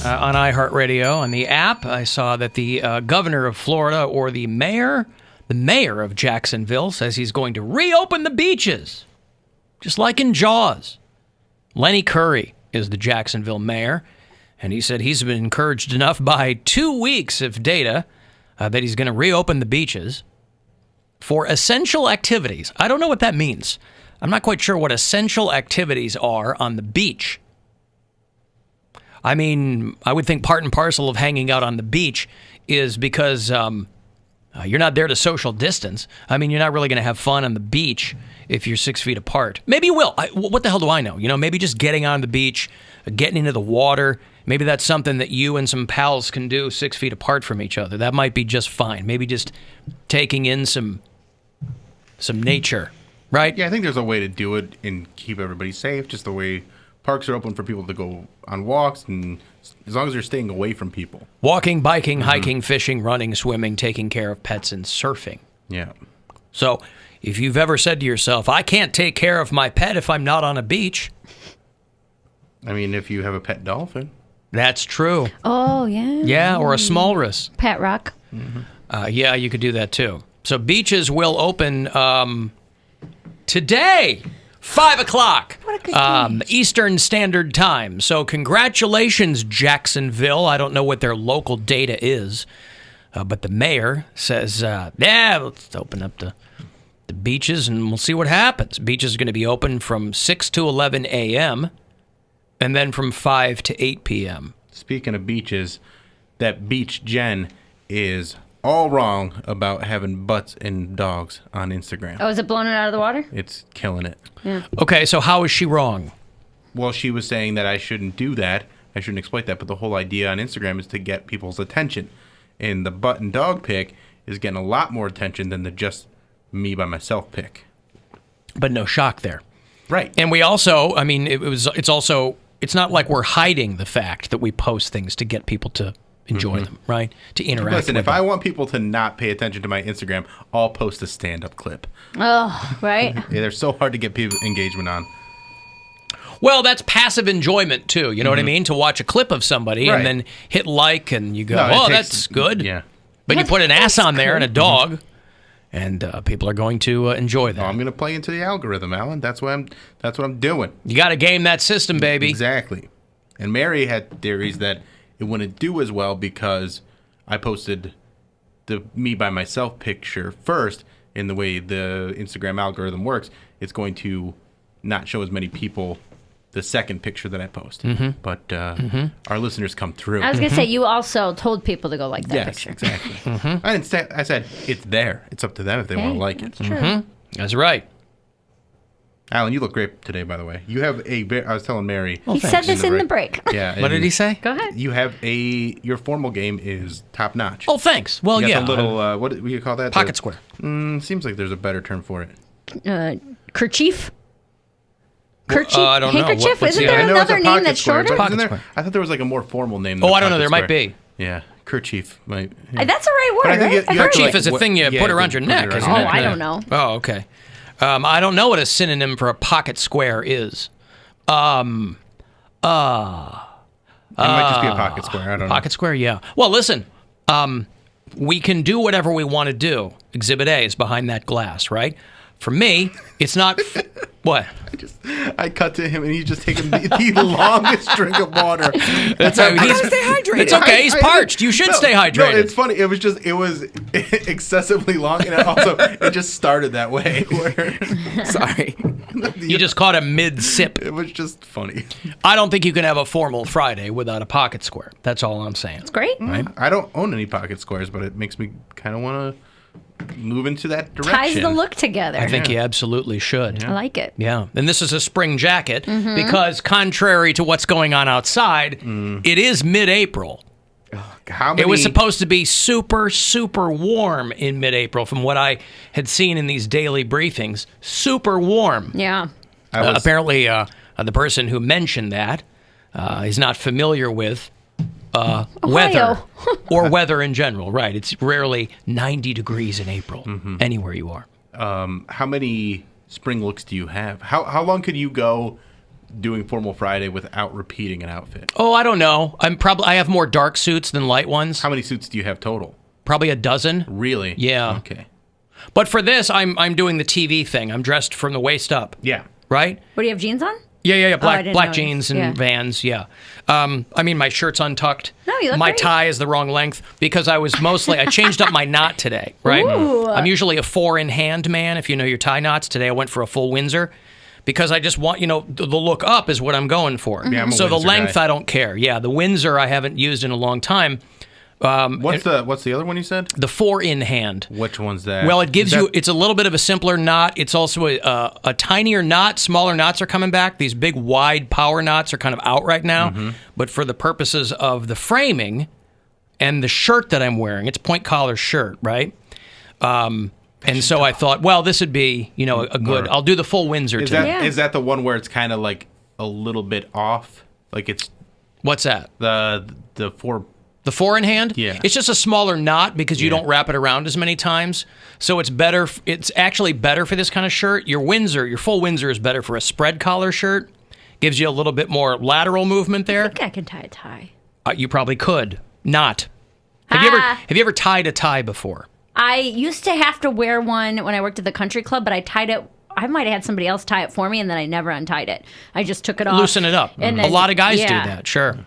on iHeartRadio on the app. I saw that the governor of Florida, or the mayor of Jacksonville, says he's going to reopen the beaches, just like in Jaws. Lenny Curry is the Jacksonville mayor, and he said he's been encouraged enough by 2 weeks of data that he's going to reopen the beaches for essential activities. I don't know what that means. I'm not quite sure what essential activities are on the beach. I mean, I would think part and parcel of hanging out on the beach is because you're not there to social distance. I mean, you're not really going to have fun on the beach if you're 6 feet apart. Maybe you will. What the hell do I know? You know, maybe just getting on the beach, getting into the water, maybe that's something that you and some pals can do 6 feet apart from each other. That might be just fine. Maybe just taking in some nature, right? Yeah, I think there's a way to do it and keep everybody safe, just the way parks are open for people to go on walks, and as long as they're staying away from people. Walking, biking, hiking, fishing, running, swimming, taking care of pets, and surfing. Yeah. So if you've ever said to yourself, I can't take care of my pet if I'm not on a beach. I mean, if you have a pet dolphin. That's true. Oh, yeah. Yeah, or a smallrus. Pet rock. Yeah, you could do that too. So beaches will open today, 5 o'clock, What a good day. Eastern Standard Time. So congratulations, Jacksonville. I don't know what their local data is, but the mayor says, yeah, let's open up the beaches and we'll see what happens. Beaches are going to be open from 6 to 11 a.m. and then from 5 to 8 p.m. Speaking of beaches, that Beach Jen is all wrong about having butts and dogs on Instagram. Oh, is it blowing it out of the water? It's killing it. Yeah. Okay, so how is she wrong? Well, she was saying that I shouldn't do that. I shouldn't exploit that. But the whole idea on Instagram is to get people's attention. And the butt and dog pic is getting a lot more attention than the just me by myself pic. But no shock there. Right. And we also, I mean, it's not like we're hiding the fact that we post things to get people to enjoy them, right? To interact Listen, with if them. I want people to not pay attention to my Instagram, I'll post a stand-up clip. Oh, right. Yeah, they're so hard to get people engagement on. Well, that's passive enjoyment too. You know what I mean? To watch a clip of somebody Right. and then hit like and you go, No, it oh, takes- that's good. Yeah. But you put an ass on there and a dog, and people are going to enjoy that. Oh, I'm going to play into the algorithm, Alan. That's what I'm doing. You got to game that system, baby. Exactly. And Mary had theories that it wouldn't do as well because I posted the me by myself picture first. In the way the Instagram algorithm works, it's going to not show as many people the second picture that I post. But our listeners come through. I was going to say, you also told people to go like that Yes, picture. exactly. I didn't say. I said it's there. It's up to them if they want to like it. That's true. That's right. Alan, you look great today, by the way. You have I was telling Mary. He said this in the break. Yeah. What did he say? Go ahead. You have your formal game is top notch. Oh, thanks. Well, You got yeah. the little what do you call that? Pocket square. Seems like there's a better term for it. Kerchief? Kerchief? I don't know. Handkerchief? What's Isn't the- there I know it's a another name pocket that's square, shorter? but Pocket isn't there- square. I thought there was like a more formal name. Oh, than I don't know. pocket There might square. be. Yeah, kerchief. Yeah. That's a right word, But I think right? you have to, Kerchief like, is a thing you yeah, put around your put it neck, around isn't your it? neck. I don't know. Oh, okay. I don't know what a synonym for a pocket square is. It might just be a pocket square. I don't know. Pocket square, yeah. Well, listen, we can do whatever we want to do. Exhibit A is behind that glass, right? For me, it's not... What? I cut to him and he's just taking the longest drink of water. That's how he's... Stay hydrated. It's okay. He's I- parched. You should stay hydrated. No, it's funny. It was excessively long, and it just started that way. Where Sorry. You just caught a mid-sip. it was just funny. I don't think you can have a formal Friday without a pocket square. That's all I'm saying. It's great. Right? I don't own any pocket squares, but it makes me kind of want to move into that direction. Ties the look together. I think you absolutely should. I like it. Yeah, and this is a spring jacket because contrary to what's going on outside, it is mid-April. How many, It was supposed to be super, super warm in mid-April from what I had seen in these daily briefings. Super warm. Yeah. Apparently, the person who mentioned that is not familiar with weather or weather in general. Right, it's rarely 90 degrees in April anywhere you are. how many spring looks do you have? How long could you go doing Formal Friday without repeating an outfit? Oh, I don't know. I have more dark suits than light ones. How many suits do you have total? Probably a dozen. Really? Yeah. Okay. But for this, I'm doing the TV thing. I'm dressed from the waist up. Yeah. Right? What do you have jeans on? Yeah. Black didn't notice. jeans and Yeah. Vans. Yeah. I mean, my shirt's untucked. No, you look My great. tie is the wrong length because I changed up my knot today. Right? Ooh. I'm usually a 4-in-hand man. If you know your tie knots, today I went for a full Windsor. Because I just want, the look up is what I'm going for. Yeah, I'm a so the Windsor length, guy. I don't care. Yeah, the Windsor I haven't used in a long time. What's the other one you said? The 4-in-hand. Which one's that? Well, it gives Is you, that- it's a little bit of a simpler knot. It's also a tinier knot. Smaller knots are coming back. These big, wide power knots are kind of out right now. Mm-hmm. But for the purposes of the framing and the shirt that I'm wearing, it's point collar shirt, right? And so I thought, well, this would be, a good, I'll do the full Windsor Is today. that Yeah. is that the one where it's kind of like a little bit off? Like it's What's that? the four. The 4-in-hand? Yeah. It's just a smaller knot because you Yeah. don't wrap it around as many times. So it's better. It's actually better for this kind of shirt. Your full Windsor is better for a spread collar shirt. Gives you a little bit more lateral movement I there. think I can tie a tie. You probably could. Not. Have you ever tied a tie before? I used to have to wear one when I worked at the country club, but I tied it. I might have had somebody else tie it for me, and then I never untied it. I just took it off. Loosen it up. And A then- lot of guys yeah. do that. Sure.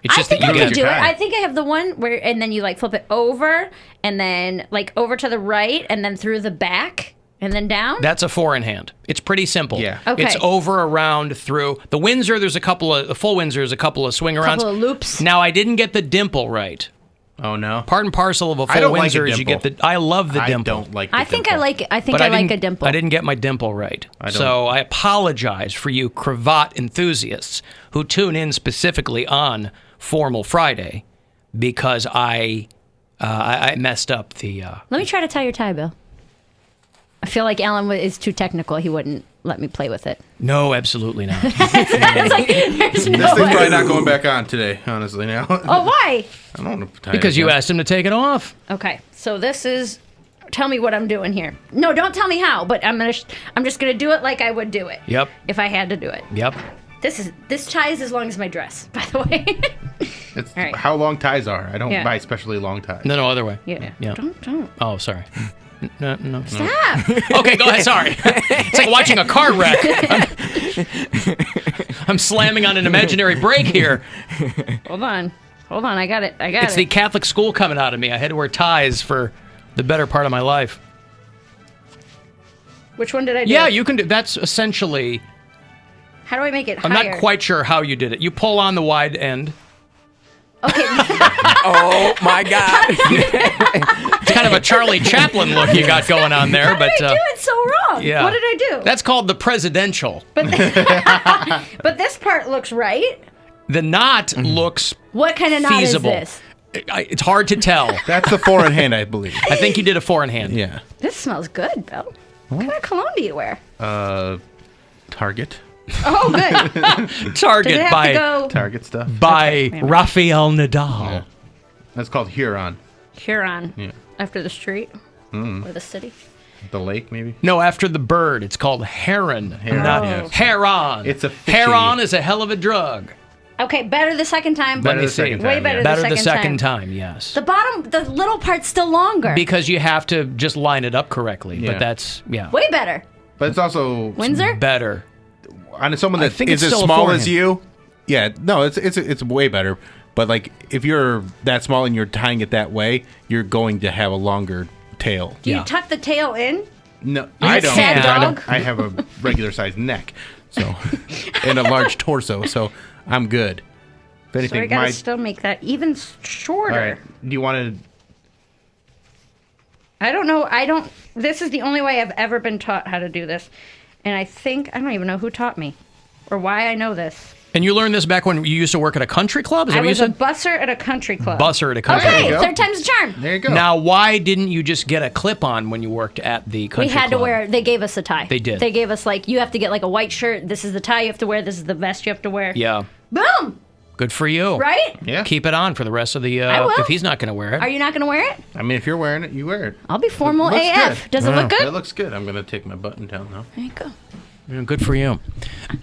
It's I just think that I you can get. do it. tie. I think I have the one where, and then you flip it over, and then over to the right, and then through the back, and then down. That's a 4-in-hand. It's pretty simple. Yeah. Okay. It's over, around, through. The Windsor, the full Windsor is a couple of swing arounds. Couple of loops. Now, I didn't get the dimple right. Oh no. Part and parcel of a I full don't like a Windsor is you get dimple. the. I love the I dimple. don't like. The I think I dimple. like. I think But I like a didn't- dimple. I didn't get my dimple right. don't. So I apologize for you cravat enthusiasts who tune in specifically on Formal Friday because I messed up the. Let me try to tie your tie, Bill. I feel like Alan is too technical. He wouldn't let me play with it. No, absolutely not. There's This no thing's way. probably not going back on today. Honestly, now. Oh, why? I don't know. Because you asked him to take it off. Okay, so this is. Tell me what I'm doing here. No, don't tell me how. But I'm just gonna do it like I would do it. Yep. If I had to do it. Yep. This tie is as long as my dress, by the way. It's All right. how long ties are. I don't Yeah. buy especially long ties. No, other way. Yeah. Yeah. Don't. Oh, sorry. No. Stop. Okay, go ahead. Sorry. It's like watching a car wreck. I'm slamming on an imaginary brake here. Hold on. I got it. It's the Catholic school coming out of me. I had to wear ties for the better part of my life. Which one did I do? Yeah, you can do. That's essentially. How do I make it I'm higher? not quite sure how you did it. You pull on the wide end. Okay. Oh my God. It's kind of a Charlie Chaplin look you got going on there, How but did I do it so wrong? yeah. What did I do? That's called the presidential. But this part looks right. The knot looks What kind of knot feasible. is this? It's hard to tell. That's the 4-in-hand, I believe. I think you did a 4-in-hand. Yeah. This smells good, Bill. What kind of cologne do you wear? Target. Oh, good. Does Target it have by to go Target stuff. by Okay. Rafael Nadal. Yeah. That's called Huron. Huron Yeah. after the street or the city? The lake, maybe. No, after the bird, it's called heron, Heron, not yes. heron. It's a fishy. heron is a hell of a drug. Okay, better the second time. Let me the see. second time, Way better yeah. the Better the second second time, yes. The little part's still longer. Because you have to just line it up correctly. Yeah. But that's Way better. But it's also Windsor? better. on someone I that think is it's as still a small as forehand. you. Yeah, no, it's way better. But like if you're that small and you're tying it that way, you're going to have a longer tail. Do you Yeah. tuck the tail in? No, You're I a don't. sad 'cause I dog? don't. I have a regular sized neck, so and a large torso, so I'm good. If So I anything, gotta my still make that even shorter. all right. Do you want to? I don't know. This is the only way I've ever been taught how to do this. And I don't even know who taught me or why I know this. And you learned this back when you used to work at a country club? Is that I what you was a said? busser at a country club. Busser at a country Okay, go. third time's a charm. There you go. Now, why didn't you just get a clip-on when you worked at the country We had to club? wear, they gave us a tie. They did. They gave us you have to get a white shirt. This is the tie you have to wear. This is the vest you have to wear. Yeah. Boom! Good for you. Right? Yeah. Keep it on for the rest of the... I will. if he's not going to wear it. Are you not going to wear it? I mean, if you're wearing it, you wear it. I'll be formal Looks AF. good. Does it look It good? looks good. I'm gonna take my button down now. There you go. Good for you.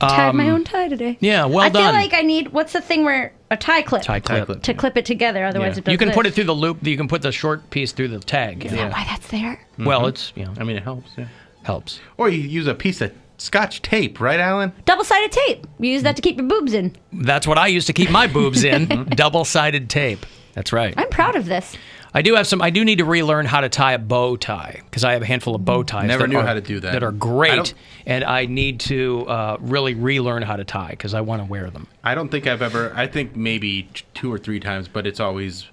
Tied my own tie today. Yeah, well I done. feel like I need, what's the thing where, a tie clip. Tie clip. To clip it together, otherwise it doesn't. You can put it through the loop. You can put the short piece through the tag. Is that why that's there? Well, it's, I mean, it helps. Yeah. helps. Or you use a piece of Scotch tape, right, Alan? Double-sided tape. You use that to keep your boobs in. That's what I used to keep my boobs in. Double-sided tape. That's right. I'm proud of this. I do need to relearn how to tie a bow tie because I have a handful of bow ties. Never knew how to do that. That are great, and I need to really relearn how to tie because I want to wear them. I don't think I've ever. I think maybe 2 or 3 times, but it's always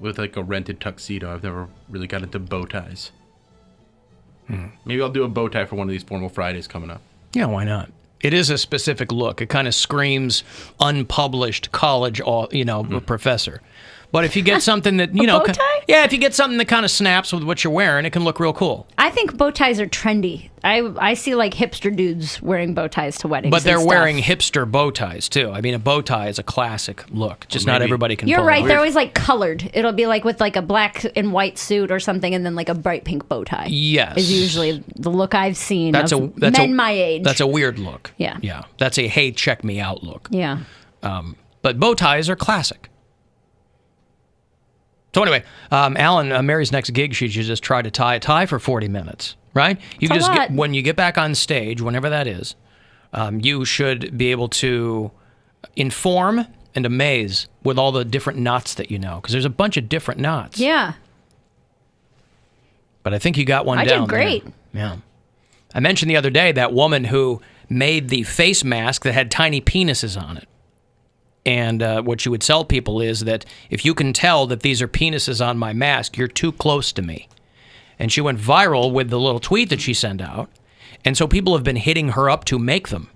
with like a rented tuxedo. I've never really got into bow ties. Maybe I'll do a bow tie for one of these formal Fridays coming up. Yeah, why not? It is a specific look. It kind of screams unpublished college, professor. But if you get something that, bow tie? Yeah, if you get something that kind of snaps with what you're wearing, it can look real cool. I think bow ties are trendy. I see like hipster dudes wearing bow ties to weddings. But they're and stuff. wearing hipster bow ties, too. I mean, a bow tie is a classic look. Just not everybody can You're pull it right. off. They're always like colored. It'll be like with like a black and white suit or something and then like a bright pink bow tie. Yes. Is usually the look I've seen of men my age. That's a weird look. Yeah. Yeah. That's a, hey, check me out look. Yeah. But bow ties are classic. So anyway, Alan, Mary's next gig, she should just try to tie a tie for 40 minutes, right? You That's a lot. when you get back on stage, whenever that is, you should be able to inform and amaze with all the different knots that you know, because there's a bunch of different knots. Yeah. But I think you got one I down did great. there. Yeah. I mentioned the other day that woman who made the face mask that had tiny penises on it. And what she would tell people is that if you can tell that these are penises on my mask, you're too close to me. And she went viral with the little tweet that she sent out. And so people have been hitting her up to make them.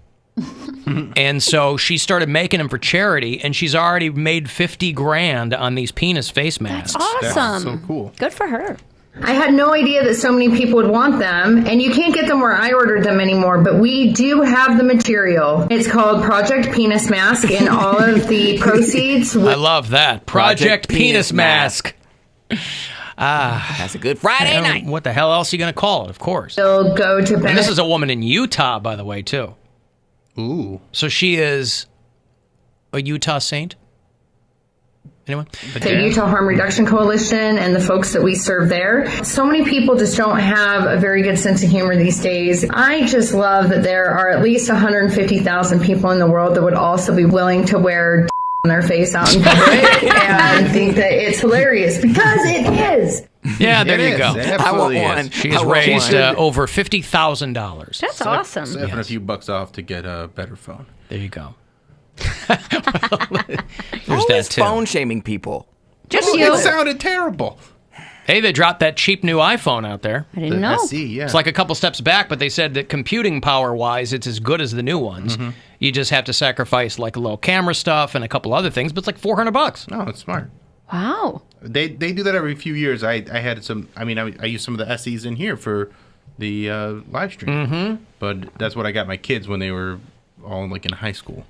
And so she started making them for charity, and she's already made 50 grand on these penis face masks. That's awesome. That's so cool. Good for her. I had no idea that so many people would want them, and you can't get them where I ordered them anymore, but we do have the material. It's called Project Penis Mask, and all of the proceeds... I love that. Project Penis Mask. That's a good Friday night. What the hell else are you going to call it, of course? will go to And benefit... this is a woman in Utah, by the way, too. Ooh. So she is a Utah saint? Anyone? The Utah Harm Reduction Coalition and the folks that we serve there. So many people just don't have a very good sense of humor these days. I just love that there are at least 150,000 people in the world that would also be willing to wear on their face out in public and think that it's hilarious, because it is. Yeah, there you go. It I want absolutely one. is. She has raised over $50,000. That's awesome. Siphon a few bucks off to get a better phone. There you go. There's Always that too. phone shaming people. Just Oh, you. it sounded terrible. Hey, they dropped that cheap new iPhone out there. I didn't know. SE, yeah. It's like a couple steps back, but they said that computing power-wise, it's as good as the new ones. You just have to sacrifice like a little camera stuff and a couple other things, but it's like $400. No, it's smart. Wow. They do that every few years. I had some. I mean, I used some of the SEs in here for the live stream. But that's what I got my kids when they were all like in high school.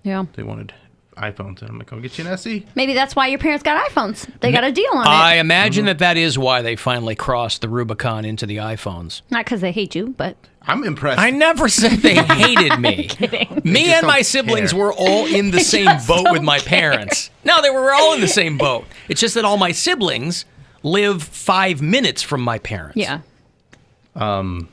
Yeah. They wanted iPhones, and I'm like, I'll get you an SE. Maybe that's why your parents got iPhones. They got a deal on I it. imagine that is why they finally crossed the Rubicon into the iPhones. Not because they hate you, but I'm impressed. I never said they hated me. Me and my don't siblings care. were all in the same boat with my parents. No, they were all in the same boat. It's just that all my siblings live 5 minutes from my parents. yeah. I'm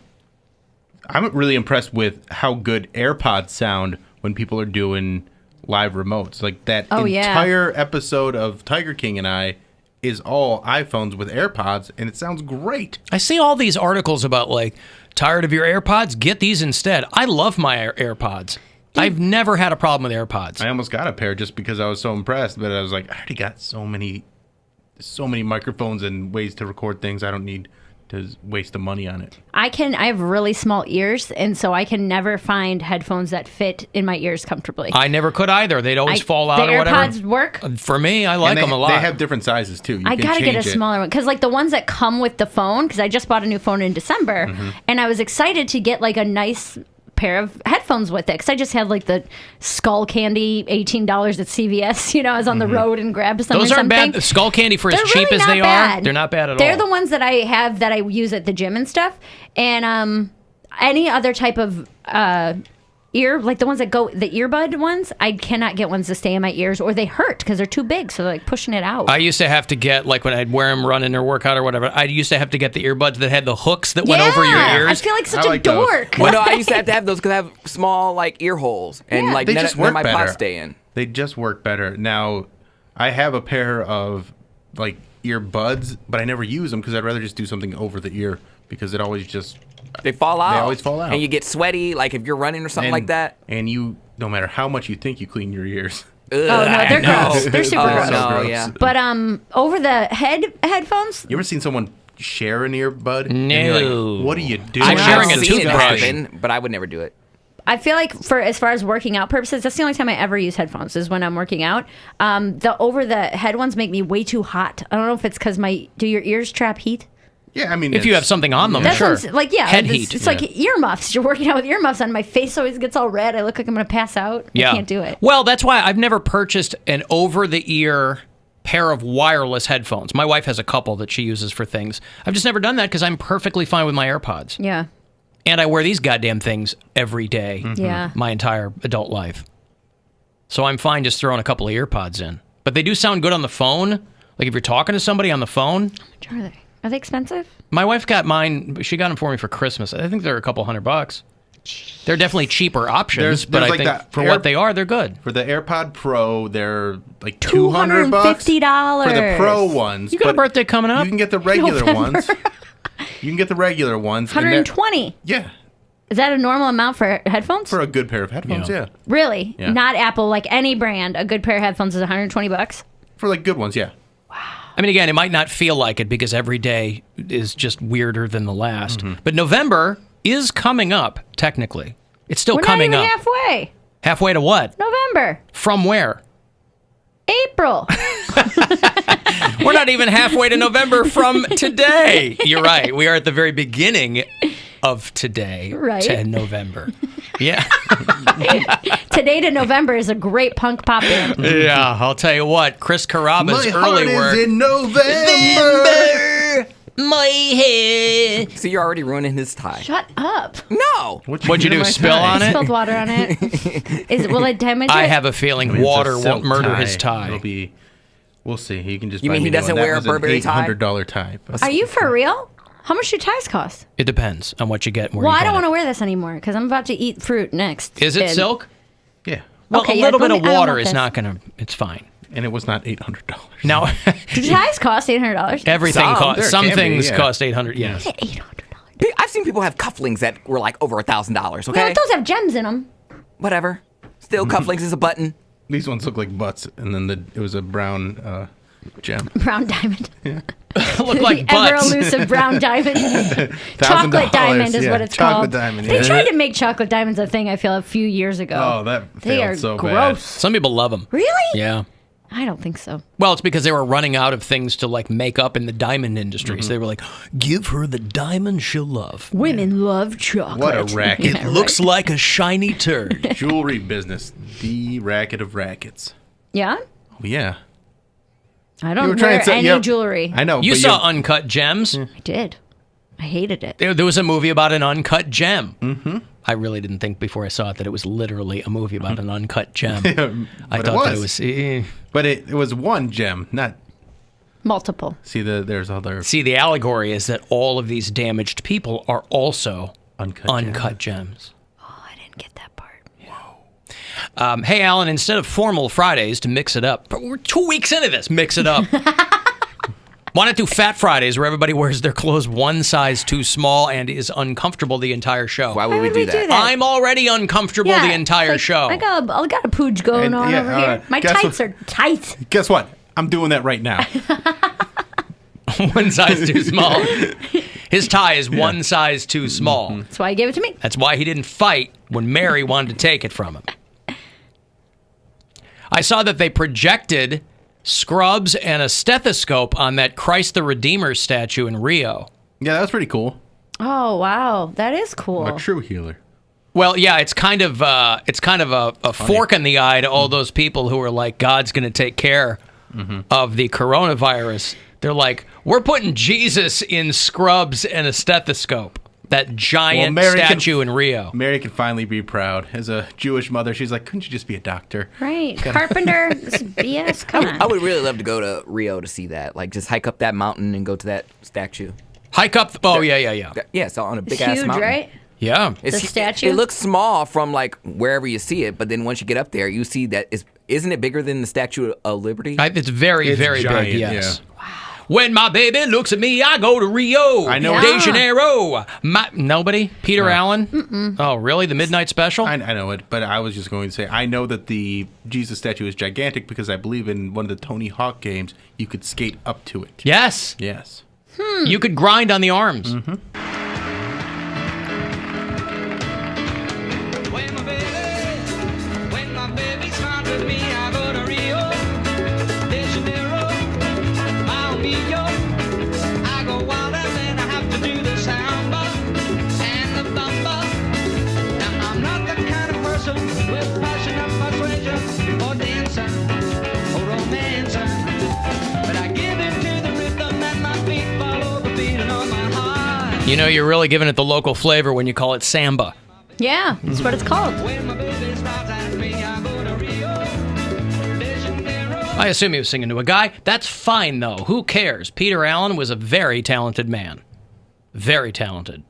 really impressed with how good AirPods sound when people are doing live remotes. Like that entire episode of Tiger King and I is all iPhones with AirPods, and it sounds great. I see all these articles about like, tired of your AirPods? Get these instead. I love my AirPods. I've never had a problem with AirPods. I almost got a pair just because I was so impressed, but I was like, I already got so many microphones and ways to record things. I don't need to waste the money on it. I have really small ears, and so I can never find headphones that fit in my ears comfortably. I never could either. They'd always fall out the or whatever. AirPods work. For me, I like And them a lot. They have different sizes too. You I can gotta get a change it. smaller one because, like, the ones that come with the phone. Because I just bought a new phone in December, and I was excited to get like a nice pair of headphones with it because I just had like the Skull Candy $18 at CVS. You know, I was on the road and grabbed some. Those or aren't something. bad. Skull Candy for as They're cheap really as not they are, bad. they're not bad at all. They're the ones that I have that I use at the gym and stuff, and any other type of ear, like the ones that go, the earbud ones, I cannot get ones to stay in my ears, or they hurt because they're too big, so they're like pushing it out. I used to have to get, like when I'd wear them running or work out or whatever, I used to have to get the earbuds that had the hooks that went over your ears. I feel like such I a like those. dork. Well, no, I used to have those because I have small like ear holes and like They none just of my work better. pots stay in. They just work better. Now, I have a pair of like earbuds, but I never use them because I'd rather just do something over the ear because it always just They fall out. They always fall out. And you get sweaty, like if you're running or something like that. And you, no matter how much you think you clean your ears. Oh no, they're gross. They're super Oh gross. no, gross. yeah. But over the headphones. You ever seen someone share an earbud? No. And you're like, what are you doing? I'm sharing a I've seen it toothbrush. happen, but I would never do it. I feel like for as far as working out purposes, that's the only time I ever use headphones is when I'm working out. The over the head ones make me way too hot. I don't know if it's because do your ears trap heat? Yeah, I mean, If you have something on them, That's sure. what I'm like, yeah, Head it's, heat. It's like earmuffs. You're working out with earmuffs on. My face always gets all red. I look like I'm going to pass out. I can't do it. Well, that's why I've never purchased an over-the-ear pair of wireless headphones. My wife has a couple that she uses for things. I've just never done that because I'm perfectly fine with my AirPods. Yeah. And I wear these goddamn things every day, Yeah. my entire adult life. So I'm fine just throwing a couple of earpods in. But they do sound good on the phone. Like if you're talking to somebody on the phone. How much are they? Are they expensive? My wife got mine. She got them for me for Christmas. I think they're a couple $100. They're definitely cheaper options, but there's I like think that for what they are, they're good. For the AirPod Pro, they're like $200. $250. For the Pro ones. You got a but birthday coming up? You can get the regular November. ones. You can get the regular ones. and they're- 120. Yeah. Is that a normal amount for headphones? For a good pair of headphones, yeah. Really? Yeah. Not Apple, like any brand. A good pair of headphones is $120. For like good ones, yeah. I mean, again, it might not feel like it because every day is just weirder than the last. But November is coming up, technically. It's still We're coming not even up. halfway. Halfway to what? November. From where? April. We're not even halfway to November from today. You're right. We are at the very beginning of today, Right. to November. Yeah. Today to November is a great punk pop band. Yeah, I'll tell you what. Chris Caraba's My heart early work. is in November. My head. So you're already ruining his tie. Shut up. No. What'd you do? Spill on it? Spilled water on it. Will it damage it? I have a feeling I mean, it's a water silk won't murder his tie. It'll be. We'll see. You can just. You buy mean me he new doesn't one. That wear a was an Burberry tie? $800 tie. But Are you for real? How much do ties cost? It depends on what you get and where Well, you I don't get want it. to wear this anymore because I'm about to eat fruit next. Is it And- silk? Yeah. Well, Okay, a yeah, little let bit me- of I don't water want is this. not going to, it's fine. And it was not $800. Now, Do ties cost $800? everything Some. costs, There some can be, things yeah. cost 800 yes. $800. I've seen people have cufflinks that were like over $1,000. Yeah, Okay, but those have gems in them. whatever. Still, cufflinks is a button. These ones look like butts, and then it was a brown gem. Brown diamond. Look like The ever butts. elusive brown diamond. $1,000, Chocolate diamond is yeah, what it's chocolate called. diamond, They yeah. tried to make chocolate diamonds a thing, I feel, a few years ago. Oh, that They failed are so gross. Some people love them. Really? Yeah. I don't think so. Well, it's because they were running out of things to like make up in the diamond industry. Mm-hmm. So they were like, give her the diamond she'll love. Women love chocolate. What a racket. Yeah, It looks like a shiny turd. bad. Jewelry business, the racket of rackets. Yeah? Oh, yeah. I You don't were trying wear to say- any yep. jewelry. I know. You but saw Uncut Gems. I did. I hated it. There was a movie about an uncut gem. Mm-hmm. I really didn't think before I saw it that it was literally a movie about an uncut gem. I But thought that it was. But it was one gem, not. Multiple. See, there's other See, the allegory is that all of these damaged people are also uncut gems. Oh, I didn't get that part. Hey, Alan, instead of formal Fridays to mix it up, but we're 2 weeks into this, mix it up. Why not do Fat Fridays where everybody wears their clothes one size too small and is uncomfortable the entire show? Why would we do that? I'm already uncomfortable the entire it's show. I got a pooch going And- on yeah, over here. My guess tights what- are tight. Guess what? I'm doing that right now. One size too small. His tie is one size too small. That's why he gave it to me. That's why he didn't fight when Mary wanted to take it from him. I saw that they projected scrubs and a stethoscope on that Christ the Redeemer statue in Rio. Yeah, that was pretty cool. Oh, wow. That is cool. A true healer. Well, yeah, it's kind of a fork in the eye to all those people who are like, God's going to take care of the coronavirus. They're like, we're putting Jesus in scrubs and a stethoscope. That giant Well, Mary can- statue in Rio. Mary can finally be proud. As a Jewish mother, she's like, couldn't you just be a doctor? Right. Carpenter, this is BS. Come on. I would really love to go to Rio to see that. Like, just hike up that mountain and go to that statue. Hike up. Yeah. Yeah, it's on a It's big ass huge, mountain. right? Yeah. It's, The statue? It looks small from like wherever you see it, but then once you get up there, you see that isn't it bigger than the Statue of Liberty? It's very, It's very giant, big, yes. yeah. When my baby looks at me, I go to Rio. I know. Yeah. De Janeiro. Nobody? Peter Allen? Mm-mm. Oh, really? The Midnight Special? I know it, but I was just going to say, I know that the Jesus statue is gigantic because I believe in one of the Tony Hawk games, you could skate up to it. Yes. Yes. You could grind on the arms. When my baby smiles at me, I go to Rio de Janeiro, Mile Mio. I go wild and then I have to do the samba and the bamba. Now I'm not the kind of person with passion and persuasion or dancer or romancer, but I give in to the rhythm and my feet follow the beating of my heart. You know, you're really giving it the local flavor when you call it samba. Yeah, that's what it's called. When my baby smiles at me, I go to Rio de Janeiro. I assume he was singing to a guy. That's fine, though. Who cares? Peter Allen was a very talented man. Very talented.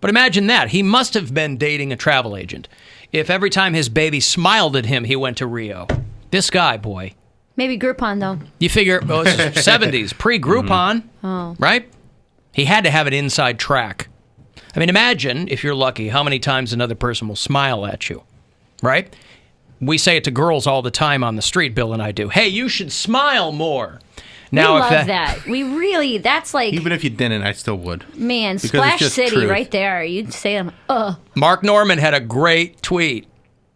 But imagine that. He must have been dating a travel agent. If every time his baby smiled at him, he went to Rio. This guy, boy. Maybe Groupon, though. You figure, well, this is 70s, pre-Groupon, right? He had to have an inside track. I mean, imagine, if you're lucky, how many times another person will smile at you, right? We say it to girls all the time on the street, Bill and I do. Hey, you should smile more. Now, we if love that. We really, that's like, Even if you didn't, I still would. man, because it's Splash just City truth. right there. You'd say, Mark Norman had a great tweet.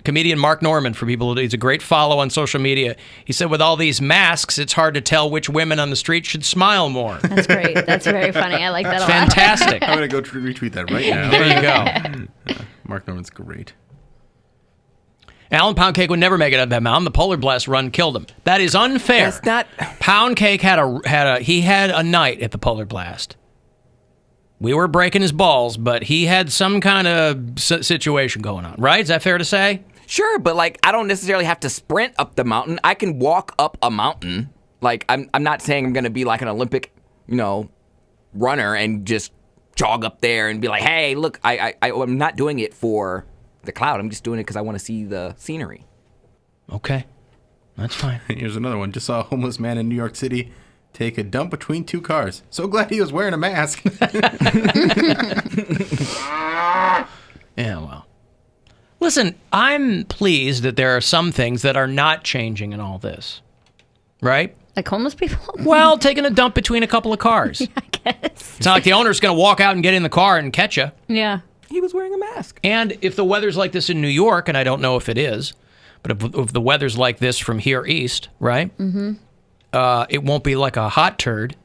Comedian Mark Norman, for people, he's a great follow on social media. He said, with all these masks, it's hard to tell which women on the street should smile more. that's great. That's very funny. I like that a lot. Fantastic. I'm going to go retweet that right now. There you go. Mark Norman's great. Alan Poundcake would never make it up that mountain. The polar blast run killed him. That is unfair. That's not. Poundcake had a night at the polar blast. We were breaking his balls, but he had some kind of situation going on, right? Is that fair to say? Sure, but like I don't necessarily have to sprint up the mountain. I can walk up a mountain. Like I'm not saying I'm going to be like an Olympic, runner and just jog up there and be like, "Hey, look, I'm not doing it for the cloud. I'm just doing it because I want to see the scenery." Okay, that's fine. Here's another one. Just saw a homeless man in New York City take a dump between two cars. So glad he was wearing a mask. Yeah, well. Listen, I'm pleased that there are some things that are not changing in all this, right? Like homeless people? Well, taking a dump between a couple of cars. I guess. It's not like the owner's going to walk out and get in the car and catch you. Yeah. He was wearing a mask. And if the weather's like this in New York, and I don't know if it is, but if the weather's like this from here east, right? Mm-hmm. It won't be like a hot turd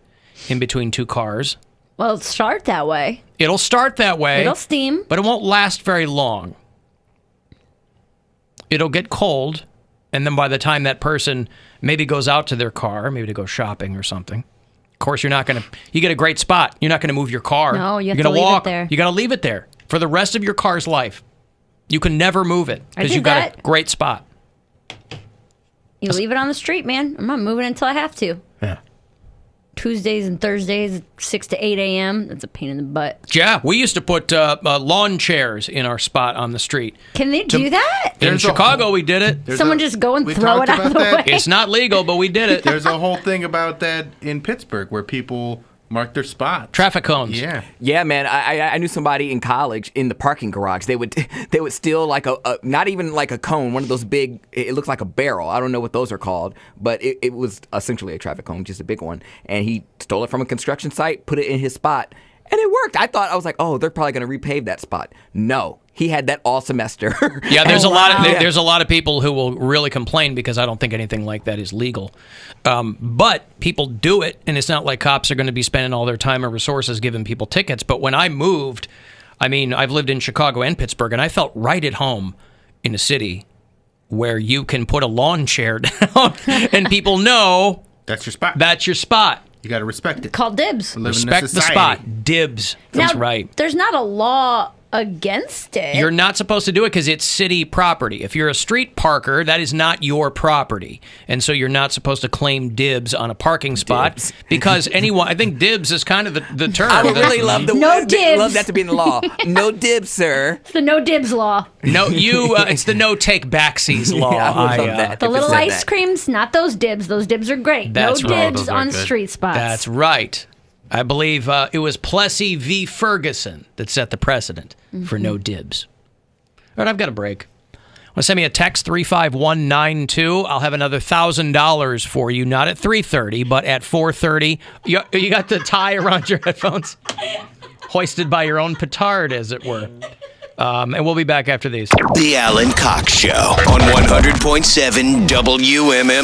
in between two cars. Well, it'll start that way. It'll start that way. It'll steam. But it won't last very long. It'll get cold, and then by the time that person maybe goes out to their car, maybe to go shopping or something, of course you get a great spot. You're not going to move your car. No, you have You're to gonna leave it walk. there. You got to leave it there for the rest of your car's life. You can never move it because did you got that. a great spot. You leave it on the street, man. I'm not moving until I have to. Yeah. Tuesdays and Thursdays, 6 to 8 a.m. That's a pain in the butt. Yeah, we used to put lawn chairs in our spot on the street. Can they do that? In There's a Chicago, whole- we did it. Someone just go and we throw it talked out of about the way. that. It's not legal, but we did it. There's a whole thing about that in Pittsburgh where people mark their spots. Traffic cones. Yeah. Yeah, man. I knew somebody in college in the parking garage. They would steal like a not even like a cone, one of those big. It looks like a barrel. I don't know what those are called, but it was essentially a traffic cone, just a big one. And he stole it from a construction site, put it in his spot, and it worked. I was like, oh, they're probably going to repave that spot. No. He had that all semester. Yeah, there's Oh, a lot of wow. there's a lot of people who will really complain because I don't think anything like that is legal. But people do it, and it's not like cops are going to be spending all their time and resources giving people tickets. But when I moved, I mean, I've lived in Chicago and Pittsburgh, and I felt right at home in a city where you can put a lawn chair down, and people know That's your spot. that's your spot. You got to respect it. Called dibs. We live in a Respect the society. spot. Dibs. That's Now, right. There's not a law against it. You're not supposed to do it because it's city property. If you're a street parker, that is not your property. And so you're not supposed to claim dibs on a parking spot Dibs. because anyone, I think dibs is kind of the term. I would really love No dibs. Love that to be in the law. No dibs, sir. It's the no dibs law. No, it's the no take backsies law. Yeah, I would love that. The If it little said ice that. creams, not those dibs. Those dibs are great. That's no right. dibs Those are on good. street spots. That's right. I believe it was Plessy v. Ferguson that set the precedent for no dibs. All right, I've got a break. Want to send me a text, 35192. I'll have another $1,000 for you, not at 3:30, but at 4:30. You got the tie around your headphones? Hoisted by your own petard, as it were. And we'll be back after these. The Alan Cox Show on 100.7 WMMS.